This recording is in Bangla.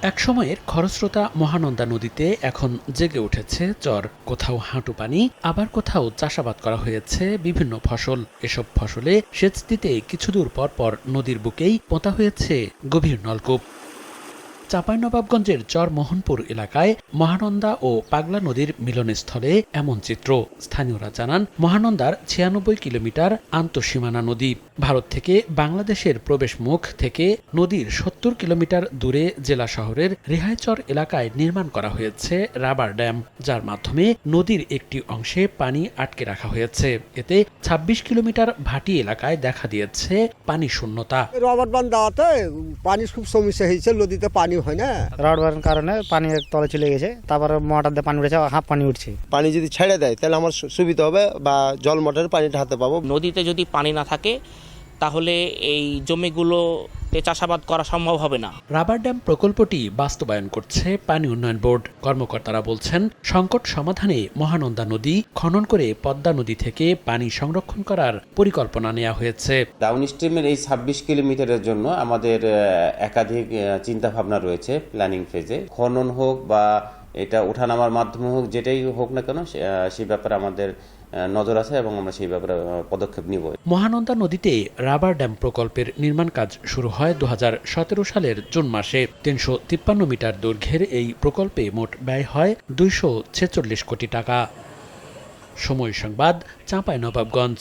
একসময়ের খরস্রোতা মহানন্দা নদীতে এখন জেগে উঠেছে চর। কোথাও হাঁটু পানি, আবার কোথাও চাষাবাদ করা হয়েছে বিভিন্ন ফসল। এসব ফসলে সেচ দিতে কিছুদূর পর পর নদীর বুকেই পোঁতা হয়েছে গভীর নলকূপ। চাঁপাইনবাবগঞ্জের চর মোহনপুর এলাকায় মহানন্দা ও পাগলা নদীর মিলনস্থলে এমন চিত্র। স্থানীয়রা জানান, মহানন্দার ৯৬ কিলোমিটার আন্তঃসীমানা নদী। ভারত থেকে বাংলাদেশের প্রবেশ মুখ থেকে নদীর ৭০ কিলোমিটার দূরে জেলা শহরের রেহাইচর এলাকায় নির্মাণ করা হয়েছে রাবার ড্যাম, যার মাধ্যমে নদীর একটি অংশে পানি আটকে রাখা হয়েছে। এতে ২৬ কিলোমিটার ভাটি এলাকায় দেখা দিয়েছে পানি শূন্যতা। রবার বাঁধ দেওয়াতে পানি খুব সমস্যা হয়েছে, নদীতে পানি হয় না। রড বাঁধার কারণে পানি তলে চলে গেছে, তারপরে মোটর দিয়ে পানি উঠেছে, হাফ পানি উঠছে। পানি যদি ছেড়ে দেয় তাহলে আমার সুবিধা হবে, বা জল মোটরের পানিটা হাতে পাবো। নদীতে যদি পানি না থাকে তাহলে এই জমিগুলোতে চাষাবাদ করা সম্ভব হবে না। রাবার ড্যাম প্রকল্পটি বাস্তবায়ন করছে পানি উন্নয়ন বোর্ড। কর্মকর্তারা বলছেন, সংকট সমাধানে মহানন্দা নদী খনন করে পদ্মা নদী থেকে পানি সংরক্ষণ করার পরিকল্পনা নেওয়া হয়েছে। ডাউন স্ট্রিমের এই ২৬ কিলোমিটারের জন্য আমাদের একাধিক চিন্তা ভাবনা রয়েছে প্ল্যানিং ফেজে। খনন হোক বা এটা ওঠানামার মাধ্যমে হোক, যেটাই হোক না কেন, সেই ব্যাপারে আমাদের নজর আছে এবং আমরা সেই ব্যাপারে পদক্ষেপ নিব। মহানন্দা নদীতে রাবার ড্যাম প্রকল্পের নির্মাণ কাজ শুরু হয় ২০১৭ সালের জুন মাসে। ৩৫৩ মিটার দৈর্ঘ্যের এই প্রকল্পে মোট ব্যয় হয় ২৪৬ কোটি টাকা। সময় সংবাদ, চাঁপাইনবাবগঞ্জ।